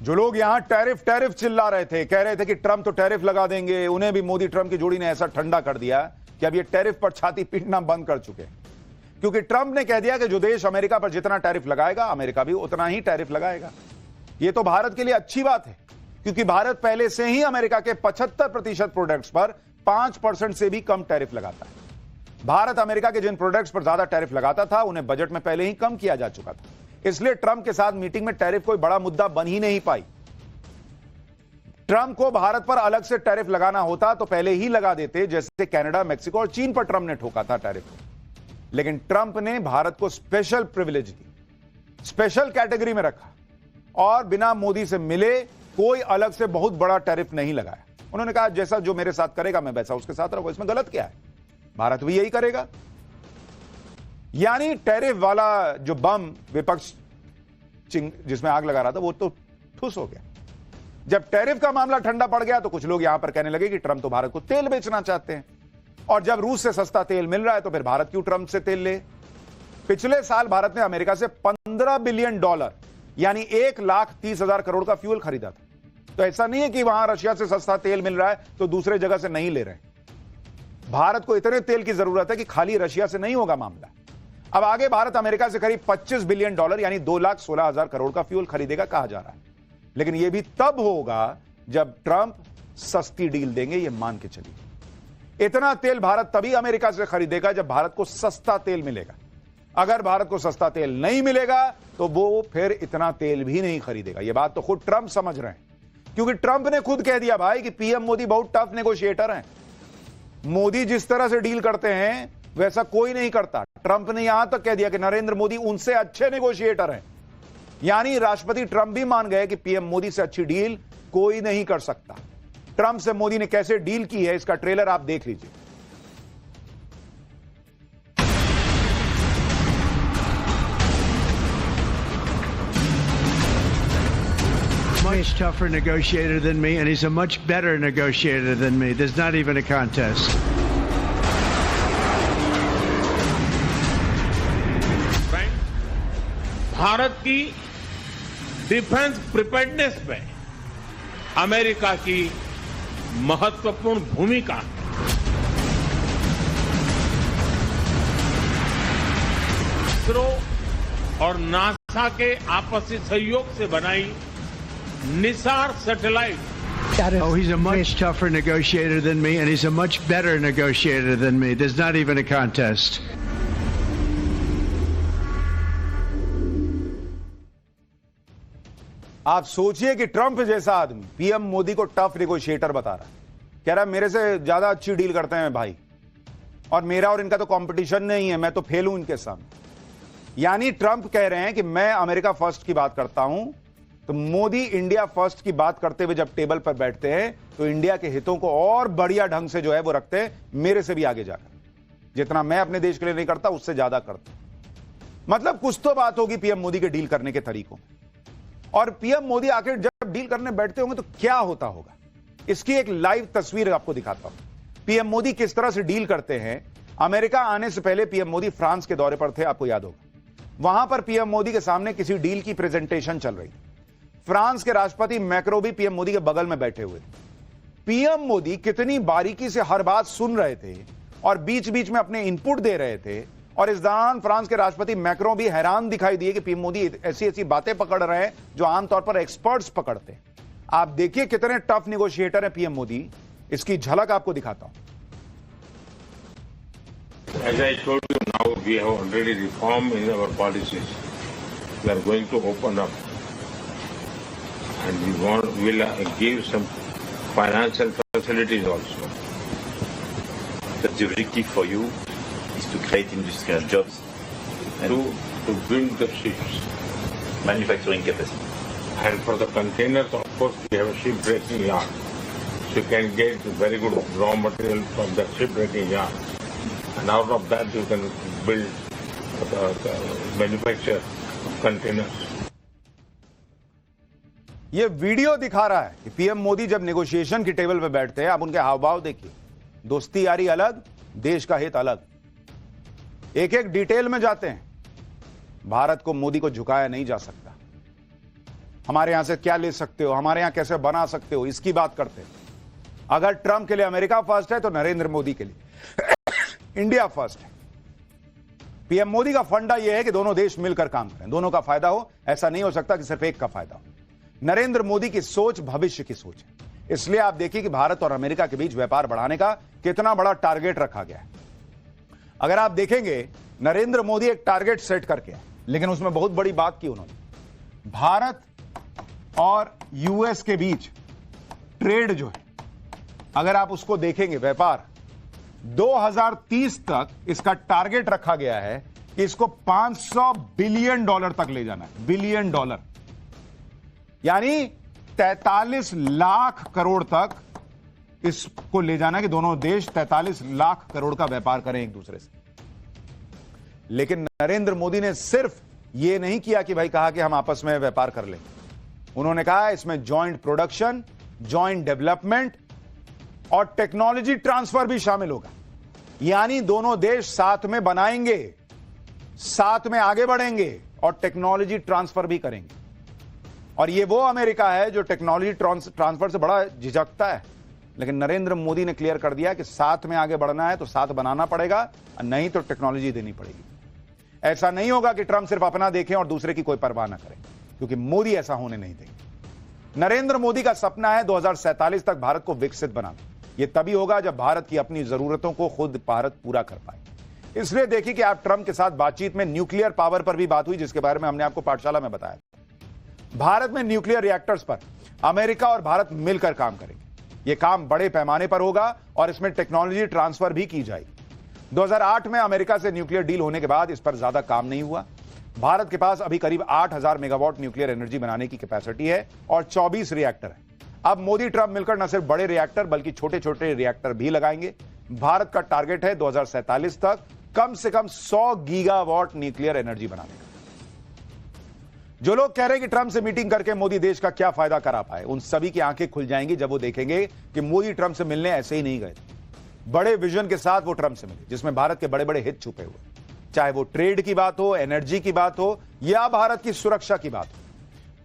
जो लोग यहां टैरिफ टैरिफ चिल्ला रहे थे, कह रहे थे कि ट्रंप तो टैरिफ लगा देंगे, उन्हें भी मोदी ट्रंप की जोड़ी ने ऐसा ठंडा कर दिया कि अब ये टैरिफ पर छाती पीटना बंद कर चुके हैं। क्योंकि ट्रंप ने कह दिया कि जो देश अमेरिका पर जितना टैरिफ लगाएगा, अमेरिका भी उतना ही टैरिफ लगाएगा। ये तो भारत के लिए अच्छी बात है, क्योंकि भारत पहले से ही अमेरिका के 75% प्रोडक्ट्स पर 5% से भी कम टैरिफ लगाता है। भारत अमेरिका के जिन प्रोडक्ट्स पर ज्यादा टैरिफ लगाता था, उन्हें बजट में पहले ही कम किया जा चुका था। इसलिए ट्रंप के साथ मीटिंग में टैरिफ कोई बड़ा मुद्दा बन ही नहीं पाई। ट्रंप को भारत पर अलग से टैरिफ लगाना होता तो पहले ही लगा देते, जैसे कनाडा, मेक्सिको और चीन पर ट्रंप ने ठोका था टैरिफ। लेकिन ट्रंप ने भारत को स्पेशल प्रिविलेज दी, स्पेशल कैटेगरी में रखा और बिना मोदी से मिले कोई अलग से बहुत बड़ा टैरिफ नहीं लगाया। उन्होंने कहा जैसा जो मेरे साथ करेगा मैं वैसा उसके साथ रहूंगा, इसमें गलत क्या है, भारत भी यही करेगा। यानी टैरिफ वाला जो बम विपक्ष जिसमें आग लगा रहा था वो तो ठुस हो गया। जब टैरिफ का मामला ठंडा पड़ गया तो कुछ लोग यहां पर कहने लगे कि ट्रंप तो भारत को तेल बेचना चाहते हैं, और जब रूस से सस्ता तेल मिल रहा है तो फिर भारत क्यों ट्रंप से तेल ले। पिछले साल भारत ने अमेरिका से $15 बिलियन यानी 1,30,000 करोड़ का फ्यूल खरीदा था। तो ऐसा नहीं है कि वहां रशिया से सस्ता तेल मिल रहा है तो दूसरे जगह से नहीं ले रहे हैं। भारत को इतने तेल की जरूरत है कि खाली रशिया से नहीं होगा मामला। अब आगे भारत अमेरिका से करीब $25 बिलियन यानी 2,16,000 करोड़ का फ्यूल खरीदेगा कहा जा रहा है। लेकिन यह भी तब होगा जब ट्रंप सस्ती डील देंगे, यह मान के चलिए। इतना तेल भारत तभी अमेरिका से खरीदेगा जब भारत को सस्ता तेल मिलेगा। अगर भारत को सस्ता तेल नहीं मिलेगा तो वो फिर इतना तेल भी नहीं खरीदेगा। यह बात तो खुद ट्रंप समझ रहे हैं, क्योंकि ट्रंप ने खुद कह दिया भाई कि पीएम मोदी बहुत टफ नेगोशिएटर हैं। मोदी जिस तरह से डील करते हैं वैसा कोई नहीं करता। ट्रंप ने यहां तक कह दिया कि नरेंद्र मोदी उनसे अच्छे नेगोशिएटर हैं। यानी राष्ट्रपति ट्रंप भी मान गए कि पीएम मोदी से अच्छी डील कोई नहीं कर सकता। ट्रंप से मोदी ने कैसे डील की है इसका ट्रेलर आप देख लीजिए। Much tougher negotiator than me, and he's a much better negotiator than me. There's not even a contest. Bharat की डिफेंस प्रिपेयर्डनेस में अमेरिका की महत्वपूर्ण भूमिका है। इसरो और नासा के आपसी सहयोग से बनाई Nisar satellite. Oh, he's a much tougher negotiator than me, and he's a much better negotiator than me. There's not even a contest. आप सोचिए कि ट्रंप जैसा आदमी पीएम मोदी को टफ नेगोशिएटर बता रहा है, कह रहा है मेरे से ज्यादा अच्छी डील करते हैं भाई, और मेरा और इनका तो कंपटीशन नहीं है, मैं तो फेल हूं इनके सामने। यानी ट्रंप कह रहे हैं कि मैं अमेरिका फर्स्ट की बात करता हूं, तो मोदी इंडिया फर्स्ट की बात करते हुए जब टेबल पर बैठते हैं तो इंडिया के हितों को और बढ़िया ढंग से जो है वो रखते हैं, मेरे से भी आगे जाकर। जितना मैं अपने देश के लिए नहीं करता उससे ज्यादा करता। मतलब कुछ तो बात होगी पीएम मोदी के डील करने के तरीकों में। और पीएम मोदी आखिर जब डील करने बैठते होंगे तो क्या होता होगा, इसकी एक लाइव तस्वीर आपको दिखाता हूं। पीएम मोदी किस तरह से डील करते हैं। अमेरिका आने से पहले पीएम मोदी फ्रांस के दौरे पर थे, आपको याद होगा। वहां पर पीएम मोदी के सामने किसी डील की प्रेजेंटेशन चल रही थी। फ्रांस के राष्ट्रपति मैक्रो भी पीएम मोदी के बगल में बैठे हुए थे। पीएम मोदी कितनी बारीकी से हर बात सुन रहे थे और बीच बीच में अपने इनपुट दे रहे थे। और इस दौरान फ्रांस के राष्ट्रपति मैक्रो भी हैरान दिखाई दिए कि पीएम मोदी ऐसी ऐसी बातें पकड़ रहे हैं जो आमतौर पर एक्सपर्ट्स पकड़ते हैं। आप देखिए कितने टफ नेगोशिएटर है पीएम मोदी, इसकी झलक आपको दिखाता हूं। As I told you, now we have already reformed in our policies. We are going to open up, and will give some financial facilities also. But the objective for you is to create industrial jobs and to build the ships. Manufacturing capacity. And for the containers, of course, we have a shipbreaking yard. So you can get very good raw material from the shipbreaking yard. And out of that you can build the manufacture containers. ये video दिखा रहा है कि PM Modi जब negotiation की table पर बैठते हैं, आप उनके हाव भाव देखिए। दोस्ती यारी अलग, देश का हित अलग। एक एक डिटेल में जाते हैं। भारत को मोदी को झुकाया नहीं जा सकता। हमारे यहां से क्या ले सकते हो, हमारे यहां कैसे बना सकते हो, इसकी बात करते हैं। अगर ट्रंप के लिए अमेरिका फर्स्ट है तो नरेंद्र मोदी के लिए इंडिया फर्स्ट है। पीएम मोदी का फंडा यह है कि दोनों देश मिलकर काम करें, दोनों का फायदा हो। ऐसा नहीं हो सकता कि सिर्फ एक का फायदा हो। नरेंद्र मोदी की सोच भविष्य की सोच है। इसलिए आप देखिए कि भारत और अमेरिका के बीच व्यापार बढ़ाने का कितना बड़ा टारगेट रखा गया है। अगर आप देखेंगे, नरेंद्र मोदी एक टारगेट सेट करके आए, लेकिन उसमें बहुत बड़ी बात की उन्होंने। भारत और यूएस के बीच ट्रेड जो है, अगर आप उसको देखेंगे, व्यापार 2030 तक इसका टारगेट रखा गया है कि इसको $500 बिलियन तक ले जाना है। बिलियन डॉलर यानी 43 लाख करोड़ तक इसको ले जाना है कि दोनों देश 43 लाख करोड़ का व्यापार करें एक दूसरे से। लेकिन नरेंद्र मोदी ने सिर्फ यह नहीं किया कि भाई कहा कि हम आपस में व्यापार कर लेंगे। उन्होंने कहा इसमें जॉइंट प्रोडक्शन, जॉइंट डेवलपमेंट और टेक्नोलॉजी ट्रांसफर भी शामिल होगा। यानी दोनों देश साथ में बनाएंगे, साथ में आगे बढ़ेंगे और टेक्नोलॉजी ट्रांसफर भी करेंगे। और यह वो अमेरिका है जो टेक्नोलॉजी ट्रांसफर से बड़ा झिझकता है, लेकिन नरेंद्र मोदी ने क्लियर कर दिया कि साथ में आगे बढ़ना है तो साथ बनाना पड़ेगा, नहीं तो टेक्नोलॉजी देनी पड़ेगी। ऐसा नहीं होगा कि ट्रंप सिर्फ अपना देखें और दूसरे की कोई परवाह ना करें, क्योंकि मोदी ऐसा होने नहीं देंगे। नरेंद्र मोदी का सपना है 2047 तक भारत को विकसित बनाना। यह तभी होगा जब भारत की अपनी जरूरतों को खुद भारत पूरा कर पाए। इसलिए देखिए कि आप ट्रंप के साथ बातचीत में न्यूक्लियर पावर पर भी बात हुई, जिसके बारे में हमने आपको पाठशाला में बताया। भारत में न्यूक्लियर रिएक्टर्स पर अमेरिका और भारत मिलकर काम करेंगे। यह काम बड़े पैमाने पर होगा और इसमें टेक्नोलॉजी ट्रांसफर भी की जाएगी। 2008 में अमेरिका से न्यूक्लियर डील होने के बाद इस पर ज्यादा काम नहीं हुआ। भारत के पास अभी करीब 8000 मेगावाट न्यूक्लियर एनर्जी बनाने की कैपेसिटी है और 24 रिएक्टर है। अब मोदी ट्रंप मिलकर न सिर्फ बड़े रिएक्टर बल्कि छोटे छोटे रिएक्टर भी लगाएंगे। भारत का टारगेट है 2047 तक कम से कम 100 गीगावाट न्यूक्लियर एनर्जी बनाने का। जो लोग कह रहे हैं कि ट्रंप से मीटिंग करके मोदी देश का क्या फायदा करा पाए, उन सभी की आंखें खुल जाएंगी जब वो देखेंगे कि मोदी ट्रंप से मिलने ऐसे ही नहीं गए थे। बड़े विजन के साथ वो ट्रंप से मिले, जिसमें भारत के बड़े बड़े हित छुपे हुए, चाहे वो ट्रेड की बात हो, एनर्जी की बात हो या भारत की सुरक्षा की बात हो।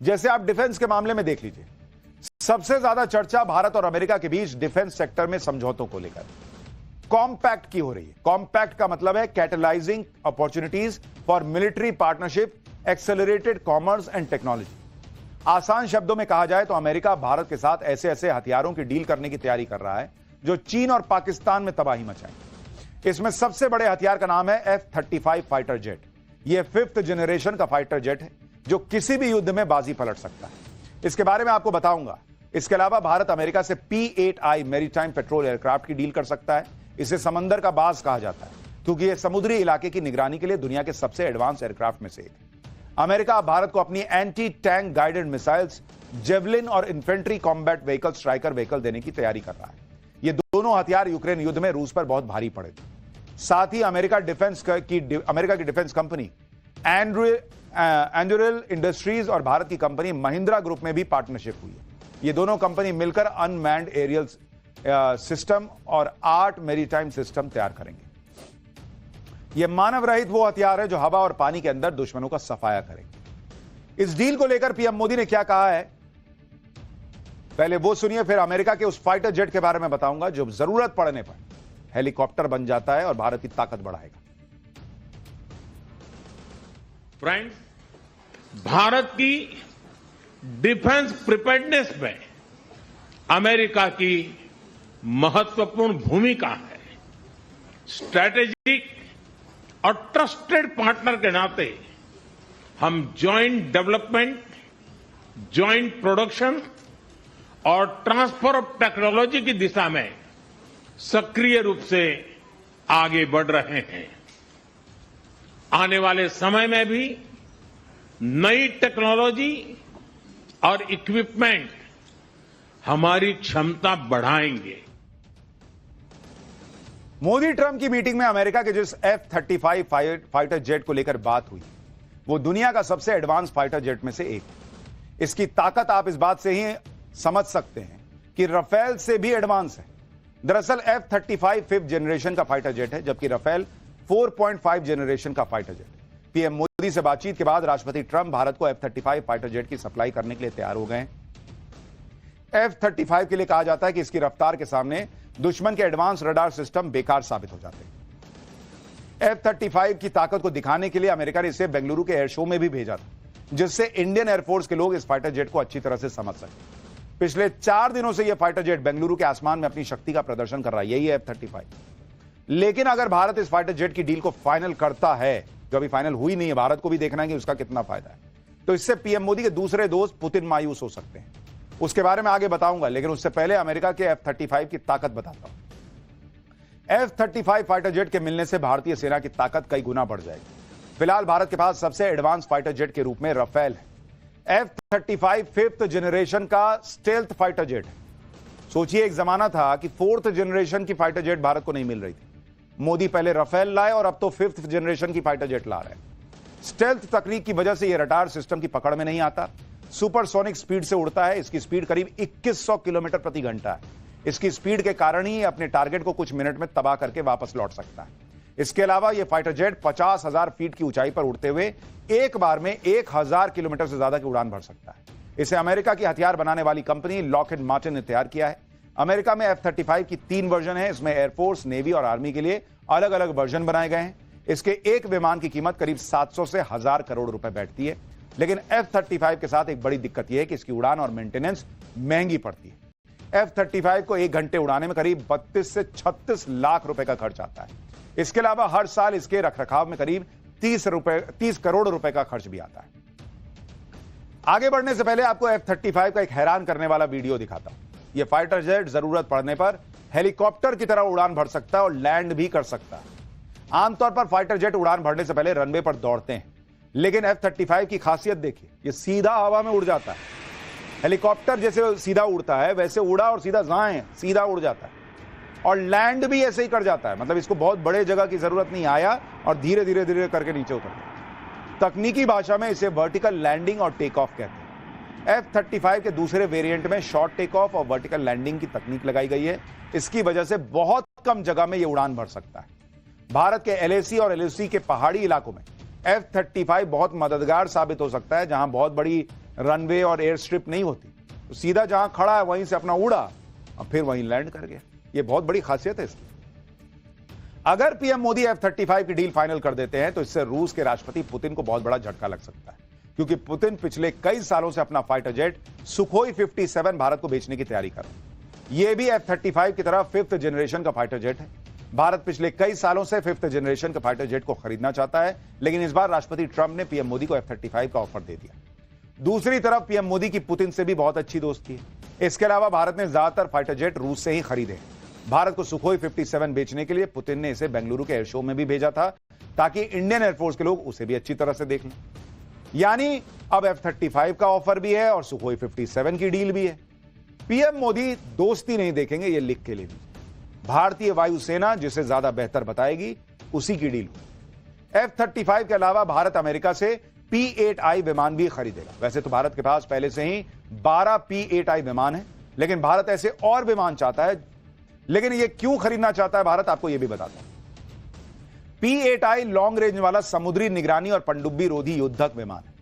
जैसे आप डिफेंस के मामले में देख लीजिए, सबसे ज्यादा चर्चा भारत और अमेरिका के बीच डिफेंस सेक्टर में समझौतों को लेकर कॉम्पैक्ट की हो रही है। कॉम्पैक्ट का मतलब है catalysing opportunities for military partnership, accelerated commerce and technology. आसान शब्दों में कहा जाए तो अमेरिका भारत के साथ ऐसे ऐसे हथियारों की डील करने की तैयारी कर रहा है जो चीन और पाकिस्तान में तबाही मचाएंगे। इसमें सबसे बड़े हथियार का नाम है F-35 फाइटर जेट। यह 5th जनरेशन का फाइटर जेट है जो किसी भी युद्ध में बाजी पलट सकता है। इसके बारे में आपको बताऊंगा। इसके अलावा भारत अमेरिका से P-8I मैरीटाइम पेट्रोल एयरक्राफ्ट की डील कर सकता है। इसे समंदर का बाज कहा जाता है क्योंकि यह समुद्री इलाके की निगरानी के लिए दुनिया के सबसे एडवांस एयरक्राफ्ट में से एक है। अमेरिका भारत को अपनी anti tank guided missiles, Javelin और infantry combat vehicle, Stryker vehicle देने की तैयारी कर रहा है। ये दोनों हथियार यूक्रेन युद्ध में रूस पर बहुत भारी पड़े थे। साथ ही अमेरिका की डिफेंस कंपनी एंड्यूरल इंडस्ट्रीज और भारत की कंपनी महिंद्रा ग्रुप में भी पार्टनरशिप हुई है। ये दोनों कंपनी मिलकर अनमैन्ड एरियल सिस्टम और 8 मैरीटाइम सिस्टम तैयार करेंगे। यह मानव रहित वो हथियार है जो हवा और पानी के अंदर दुश्मनों का सफाया करेंगे। इस डील को लेकर पीएम मोदी ने क्या कहा है, पहले वो सुनिए, फिर अमेरिका के उस फाइटर जेट के बारे में बताऊंगा जो जरूरत पड़ने पर हेलीकॉप्टर बन जाता है और भारत की ताकत बढ़ाएगा। फ्रेंड्स, भारत की डिफेंस प्रिपेयर्डनेस में अमेरिका की महत्वपूर्ण भूमिका है। स्ट्रैटेजिक और ट्रस्टेड पार्टनर के नाते हम जॉइंट डेवलपमेंट, जॉइंट प्रोडक्शन और ट्रांसफर ऑफ टेक्नोलॉजी की दिशा में सक्रिय रूप से आगे बढ़ रहे हैं। आने वाले समय में भी नई टेक्नोलॉजी और इक्विपमेंट हमारी क्षमता बढ़ाएंगे। मोदी ट्रंप की मीटिंग में अमेरिका के जिस F-35 फाइटर जेट को लेकर बात हुई, वो दुनिया का सबसे एडवांस फाइटर जेट में से एक है। इसकी ताकत आप इस बात से ही समझ सकते हैं कि राफेल से भी एडवांस है। दरअसल F-35 5th जनरेशन का फाइटर जेट है, जबकि राफेल 4.5 जनरेशन का फाइटर जेट। पीएम मोदी से बातचीत के बाद राष्ट्रपति ट्रंप भारत को F-35 फाइटर जेट की सप्लाई करने के लिए तैयार हो गए। F-35 के लिए कहा जाता है कि इसकी रफ्तार के सामने दुश्मन के एडवांस रडार सिस्टम बेकार साबित हो जाते हैं। F-35 की ताकत को दिखाने के लिए अमेरिका ने इसे बेंगलुरु के एयर शो में भी भेजा था, जिससे इंडियन एयरफोर्स के लोग इस फाइटर जेट को अच्छी तरह से समझ सके। पिछले 4 दिनों से यह फाइटर जेट बेंगलुरु के आसमान में अपनी शक्ति का प्रदर्शन कर रहा है, यही है F-35। लेकिन अगर भारत इस फाइटर जेट की डील को फाइनल करता है, जो अभी फाइनल हुई नहीं है, भारत को भी देखना है कि उसका कितना फायदा है, तो इससे पीएम मोदी के दूसरे दोस्त पुतिन मायूस हो सकते हैं। उसके बारे में आगे बताऊंगा, लेकिन उससे पहले अमेरिका के F-35 की ताकत बताता हूं। F-35 फाइटर जेट के मिलने से भारतीय सेना की ताकत कई गुना बढ़ जाएगी। फिलहाल भारत के पास सबसे एडवांस फाइटर जेट के रूप में राफेल है। F-35 5th जनरेशन का स्टेल्थ फाइटर जेट है। सोचिए, एक जमाना था कि 4th जनरेशन की फाइटर जेट भारत को नहीं मिल रही थी। मोदी पहले राफेल लाए और अब तो 5th जनरेशन की फाइटर जेट ला रहे हैं। स्टेल्थ तकनीक की वजह से यह रडार सिस्टम की पकड़ में नहीं आता, सुपरसोनिक स्पीड से उड़ता है। इसकी स्पीड करीब 2100 किलोमीटर प्रति घंटा है। इसकी स्पीड के कारण ही अपने टारगेट को कुछ मिनट में तबाह करके वापस लौट सकता है। इसके अलावा यह फाइटर जेट 50,000 फीट की ऊंचाई पर उड़ते हुए एक बार में 1000 किलोमीटर से ज्यादा की उड़ान भर सकता है। इसे अमेरिका की हथियार बनाने वाली कंपनी लॉकहीड मार्टिन ने तैयार किया है। अमेरिका में F-35 की 3 वर्जन है। इसमें एयरफोर्स, नेवी और आर्मी के लिए अलग अलग वर्जन बनाए गए हैं। इसके एक विमान की कीमत करीब 700 से 1000 करोड़ रुपए बैठती है। लेकिन F-35 के साथ एक बड़ी दिक्कत यह है कि इसकी उड़ान और मेंटेनेंस महंगी पड़ती है। F-35 को 1 घंटे उड़ाने में करीब 32 से 36 लाख रुपए का खर्च आता है। इसके अलावा हर साल इसके रखरखाव में करीब 30 करोड़ रुपए का खर्च भी आता है। आगे बढ़ने से पहले आपको F-35 का एक हैरान करने वाला वीडियो दिखाता हूं। यह फाइटर जेट जरूरत पड़ने पर हेलीकॉप्टर की तरह उड़ान भर सकता है और लैंड भी कर सकता है। आमतौर पर फाइटर जेट उड़ान भरने से पहले रनवे पर दौड़ते हैं, लेकिन F-35 की खासियत देखिए, यह सीधा हवा में उड़ जाता है। हेलीकॉप्टर जैसे सीधा उड़ता है वैसे उड़ा और सीधा सीधा उड़ जाता है और लैंड भी ऐसे ही कर जाता है। मतलब इसको बहुत बड़े जगह की जरूरत नहीं, आया और धीरे धीरे करके नीचे उतर। तकनीकी भाषा में इसे वर्टिकल लैंडिंग और टेक ऑफ कहते हैं। F-35 के दूसरे वेरिएंट में शॉर्ट टेक ऑफ और वर्टिकल लैंडिंग की तकनीक लगाई गई है। इसकी वजह से बहुत कम जगह में यह उड़ान भर सकता है। भारत के LAC और LOC के पहाड़ी इलाकों में F-35 बहुत मददगार साबित हो सकता है, जहां बहुत बड़ी रनवे और एयर स्ट्रिप नहीं होती। तो सीधा जहां खड़ा है वहीं से अपना उड़ा और फिर वहीं लैंड कर गया। यह बहुत बड़ी खासियत है इसकी। अगर पीएम मोदी F-35 की डील फाइनल कर देते हैं तो इससे रूस के राष्ट्रपति पुतिन को बहुत बड़ा झटका लग सकता है, क्योंकि पुतिन पिछले कई सालों से अपना फाइटर जेट सुखोई 57 भारत को बेचने की तैयारी कर रहे हैं। यह भी F-35 की तरह 5th जनरेशन का फाइटर जेट है। भारत पिछले कई सालों से 5th जनरेशन का फाइटर जेट को खरीदना चाहता है, लेकिन इस बार राष्ट्रपति ट्रंप ने पीएम मोदी को F-35 का ऑफर दे दिया। दूसरी तरफ पीएम मोदी की पुतिन से भी बहुत अच्छी दोस्ती है। इसके अलावा भारत ने ज्यादातर फाइटर जेट रूस से ही खरीदे। भारत को सुखोई 57 बेचने के लिए पुतिन ने इसे बेंगलुरु के एयर शो में भी भेजा था, ताकि इंडियन एयरफोर्स के लोग उसे भी अच्छी तरह से देख लें। यानी अब F-35 का ऑफर भी है और सुखोई 57 की डील भी है। पीएम मोदी दोस्ती नहीं देखेंगे, ये लिख के ले लीजिए। भारतीय वायुसेना जिसे ज्यादा बेहतर बताएगी उसी की डील। F-35 के अलावा भारत अमेरिका से P-8I विमान भी खरीदेगा। वैसे तो भारत के पास पहले से ही 12 P-8I विमान है, लेकिन भारत ऐसे और विमान चाहता है। लेकिन ये क्यों खरीदना चाहता है भारत, आपको यह भी बताता हूं। P-8I लॉन्ग रेंज वाला समुद्री निगरानी और पनडुब्बी रोधी युद्धक विमान है।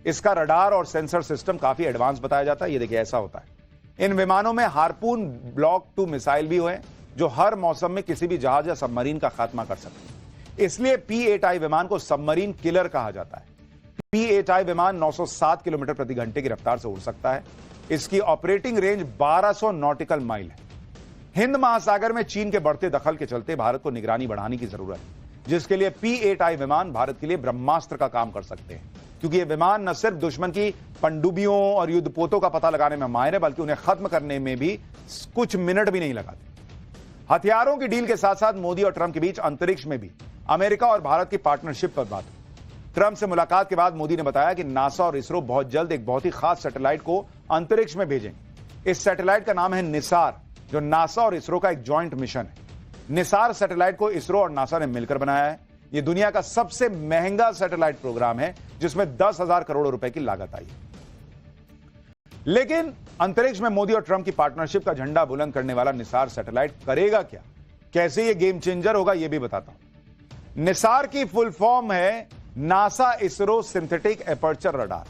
इसका रडार और सेंसर सिस्टम काफी एडवांस बताया जाता है। ये देखिए ऐसा होता है। इन विमानों में हार्पून ब्लॉक 2 मिसाइल भी हुए, जो हर मौसम में किसी भी जहाज या सबमरीन का खात्मा कर सकते हैं। इसलिए P-8I विमान को सबमरीन किलर कहा जाता है। P-8I विमान 907 किलोमीटर प्रति घंटे की रफ्तार से उड़ सकता है। इसकी ऑपरेटिंग रेंज 1200 नॉटिकल माइल है। हिंद महासागर में चीन के बढ़ते दखल के चलते भारत को निगरानी बढ़ाने की जरूरत है, जिसके लिए P-8I विमान भारत के लिए ब्रह्मास्त्र का काम कर सकते हैं, क्योंकि ये विमान न सिर्फ दुश्मन की पनडुब्बियों और युद्धपोतों का पता लगाने में माहिर है, बल्कि उन्हें खत्म करने में भी कुछ मिनट भी नहीं लगाते। हथियारों की डील के साथ साथ मोदी और ट्रंप के बीच अंतरिक्ष में भी अमेरिका और भारत की पार्टनरशिप पर बात हुई। ट्रंप से मुलाकात के बाद मोदी ने बताया कि नासा और इसरो बहुत जल्द एक बहुत ही खास सैटेलाइट को अंतरिक्ष में भेजेंगे। इस सैटेलाइट का नाम है निसार, जो नासा और इसरो का एक जॉइंट मिशन है। निसार सैटेलाइट को इसरो और नासा ने मिलकर बनाया है। यह दुनिया का सबसे महंगा सैटेलाइट प्रोग्राम है, जिसमें 10,000 करोड़ रुपए की लागत आई है। लेकिन अंतरिक्ष में मोदी और ट्रंप की पार्टनरशिप का झंडा बुलंद करने वाला निसार सैटेलाइट करेगा क्या, कैसे यह गेम चेंजर होगा, यह भी बताता हूं। निसार की फुल फॉर्म है NASA ISRO synthetic aperture radar.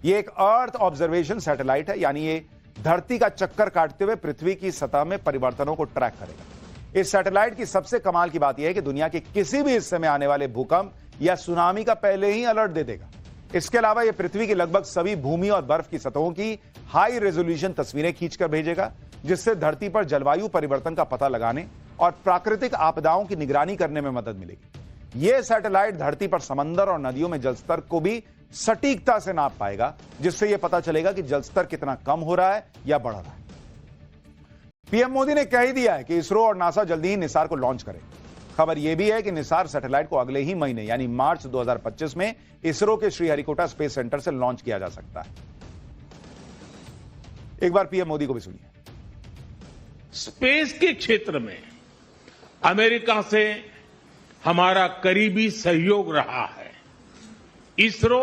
ये एक अर्थ ऑब्जर्वेशन सैटेलाइट है, यानी ये धरती का चक्कर काटते हुए पृथ्वी की सतह में परिवर्तनों को ट्रैक करेगा। इस सैटेलाइट की सबसे कमाल की बात यह है कि दुनिया के किसी भी हिस्से में आने वाले भूकंप या सुनामी का पहले ही अलर्ट दे देगा। इसके अलावा यह पृथ्वी की लगभग सभी भूमि और बर्फ की सतहों की हाई रेजोल्यूशन तस्वीरें खींचकर भेजेगा, जिससे धरती पर जलवायु परिवर्तन का पता लगाने और प्राकृतिक आपदाओं की निगरानी करने में मदद मिलेगी। यह सैटेलाइट धरती पर समंदर और नदियों में जलस्तर को भी सटीकता से नाप पाएगा, जिससे यह पता चलेगा कि जलस्तर कितना कम हो रहा है या बढ़ रहा है। पीएम मोदी ने कह ही दिया है कि इसरो और नासा जल्दी ही निसार को लॉन्च करेंगे। खबर यह भी है कि निसार सैटेलाइट को अगले ही महीने यानी मार्च 2025 में इसरो के श्रीहरिकोटा स्पेस सेंटर से लॉन्च किया जा सकता है। एक बार पीएम मोदी को भी सुनिए। स्पेस के क्षेत्र में अमेरिका से हमारा करीबी सहयोग रहा है। इसरो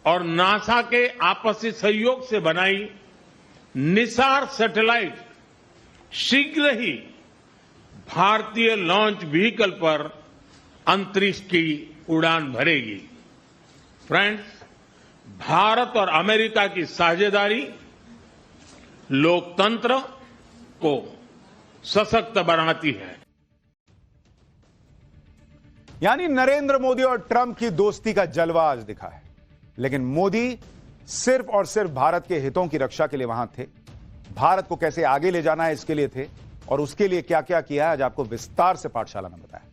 और नासा के आपसी सहयोग से बनाई निसार सैटेलाइट शीघ्र ही भारतीय लॉन्च व्हीकल पर अंतरिक्ष की उड़ान भरेगी। फ्रेंड्स, भारत और अमेरिका की साझेदारी लोकतंत्र को सशक्त बनाती है। यानी नरेंद्र मोदी और ट्रंप की दोस्ती का जलवा आज दिखा है, लेकिन मोदी सिर्फ और सिर्फ भारत के हितों की रक्षा के लिए वहां थे। भारत को कैसे आगे ले जाना है इसके लिए थे, और उसके लिए क्या क्या किया है आज आपको विस्तार से पाठशाला में बताया।